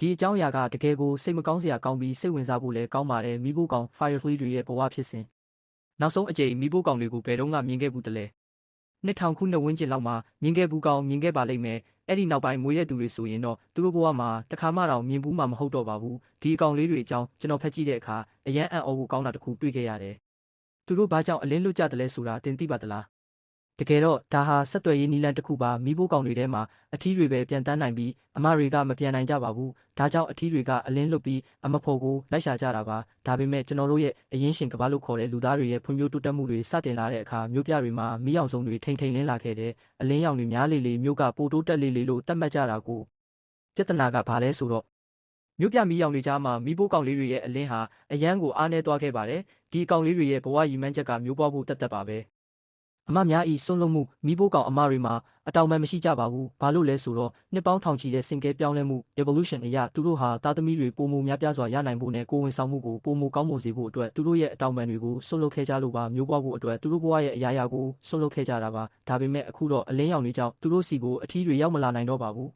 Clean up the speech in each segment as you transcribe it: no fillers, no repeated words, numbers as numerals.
ဒီအကြောင်းအရာကတကယ်ကိုစိတ်မကောင်းစရာကောင်းပြီးစိတ်ဝင်စားဖို့လည်းကောင်းပါတယ်မိဖို့ကောင် Firefly တွေရဲ့ဘဝဖြစ်စဉ်နောက်ဆုံးအကြိမ်မိဖို့ကောင်တွေကိုဘယ်တော့မှမြင်ခဲ့ဘူးတလဲ2000ခုနှစ်ဝန်းကျင်လောက်မှာမြင်ခဲ့ဘူးကောင်မြင်ခဲ့ပါလိမ့်မယ်အဲ့ဒီနောက်ပိုင်းမွေးတဲ့သူတွေဆိုရင်တော့သူတို့ဘဝမှာတခါမှတော့မြင်ဘူးမှမဟုတ်တော့ပါဘူးဒီအကောင်လေးတွေအကြောင်းကျွန်တော်ဖတ်ကြည့်တဲ့အခါအရန်အံ့ဩဖို့ကောင်းတာတခုတွေ့ခဲ့ရတယ်သူတို့ဘာကြောင့်အလင်းလွတ်ကြတယ်လဲဆိုတာသင်သိပါသလားတကယ်တော့ဒါဟာဆက်သွယ်ရေးနည်းလမ်းတစ်ခုပါမိဖို့ကောင်တွေထဲမှာအထီးတွေပဲပြန်တန်းနိုင်ပြီးအမတွေကမပြန်နိုင်ကြပါဘူးဒါကြောင့်အထီးတွေကအလင်းလွတ်ပြီးအမဖို့ကိုလိုက်ရှာကြတာပါဒါပေမဲ့ကျွန်တော်တို့ရဲ့အရင်းရှင်ကဘာလို့ခေါ်တဲ့လူသားတွေရဲ့ဖွံ့ဖြိုးတိုးတက်မှုတွေစတင်လာတဲ့အခါမြို့ပြတွေမှာမီးအောင်စုံတွေထိန်ထိန်လင်းလာခဲ့တဲ့အလင်းရောင်တွေများလေလေမြို့ကပိုတိုးတက်လေလေလို့သတ်မှတ်ကြတာကိုပြဿနာကဘာလဲဆိုတော့မြို့ပြမီးရောင်တွေကြားမှာမီးပိုးကောင်လေးတွေရဲ့အလင်းဟာအရန်ကိုအားနည်းသွားခဲ့ပါတယ်ဒီအကောင်လေးတွေရဲ့ဘဝရည်မှန်းချက်ကမျိုးပွားဖို့တတ်ပါပဲအမများဤဆုံးလုံးမှုမိဖို့ကောင်အမတွေမှာအတောင်ပံမရှိကြပါဘူးဘာလို့လဲဆိုတော့နှစ်ပေါင်းထောင်ချီတဲ့စင်ကဲပြောင်းလဲမှု evolution အရာသူတို့ဟာသားသမီးတွေပုံမများပြားစွာရနိုင်ဖို့နဲ့ကိုယ်ဝန်ဆောင်မှုကိုပုံမကောင်းမွန်စေဖို့အတွက်သူတို့ရဲ့အတောင်ပံတွေကိုဆွတ်လုတ်ခဲ့ကြလို့ပါမျိုးပွားဖို့အတွက်သူတို့ဘဝရဲ့အရာရာကိုဆွတ်လုတ်ခဲ့ကြတာပါဒါပေမဲ့အခုတော့အလင်းရောင်တွေကြောင့်သူတို့စီကိုအထီးတွေရောက်မလာနိုင်တော့ပါဘူး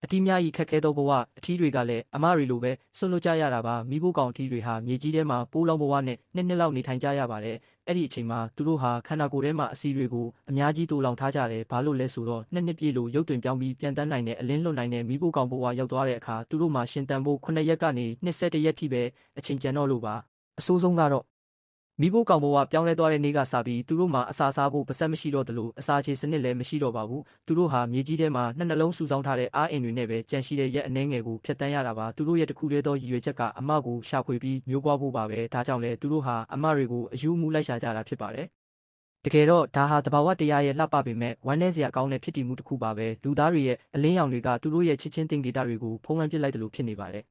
အတီးများကြီးခက်ခဲသောဘဝအထီးတွေကလည်းအမတွေလိုပဲဆွတ်လွတ်ကြရတာပါမိဖို့ကောင်အထီးတွေဟာမြေကြီးထဲမှာပိုးလောင်ဘဝနဲ့နှစ်လောက်နေထိုင်ကြရပါတယ်အဲ့ဒီအချိန်မှာသူတို့ဟာခန္ဓာကိုယ်ထဲမှာအစီတွေကိုအများကြီးတိုးလောင်ထားကြတယ်ဘာလို့လဲဆိုတော့နှစ်ပြည့်လို့ရုပ်တွင်ပြောင်းပြီးပြန်တန်းနိုင်တဲ့အလင်းလွတ်နိုင်တဲ့မိဖို့ကောင်ဘဝရောက်သွားတဲ့အခါသူတို့မှာရှင်တန်ဖို့9ရက်ကနေ21ရက်ထိပဲအချိန်ကျန်တော့လို့ပါအဆိုးဆုံးကတော့မိဖို့ကောင်ဘဝပြောင်းလဲသွားတဲ့နေ့ကစပြီးသူတို့မှာအစာစားဖို့ပါစက်မရှိတော့သလိုအစာချေစနစ်လည်းမရှိတော့ပါဘူးသူတို့ဟာမြေကြီးထဲမှာနှစ်နှလုံးစုဆောင်းထားတဲ့အားအင်တွေနဲ့ပဲကြန့်ရှိတဲ့ရက်အနှဲငယ်ကိုဖျက်ဆီးရတာပါသူတို့ရဲ့တခုတည်းသောရည်ရွယ်ချက်ကအမကိုရှာဖွေပြီးမျိုးပွားဖို့ပါပဲဒါကြောင့်လဲသူတို့ဟာအမတွေကိုအယူမူလိုက်ရှာကြတာဖြစ်ပါတယ်တကယ်တော့ဒါဟာတဘာဝတရားရဲ့လှပပေမဲ့ဝမ်းနည်းစရာကောင်းတဲ့ဖြစ်တည်မှုတစ်ခုပါပဲလူသားတွေရဲ့အလင်းရောင်တွေကသူတို့ရဲ့ချစ်ချင်းတင်ဒေတာတွေကိုဖုံးလွှမ်းပစ်လိုက်တယ်လို့ဖြစ်နေပါတယ်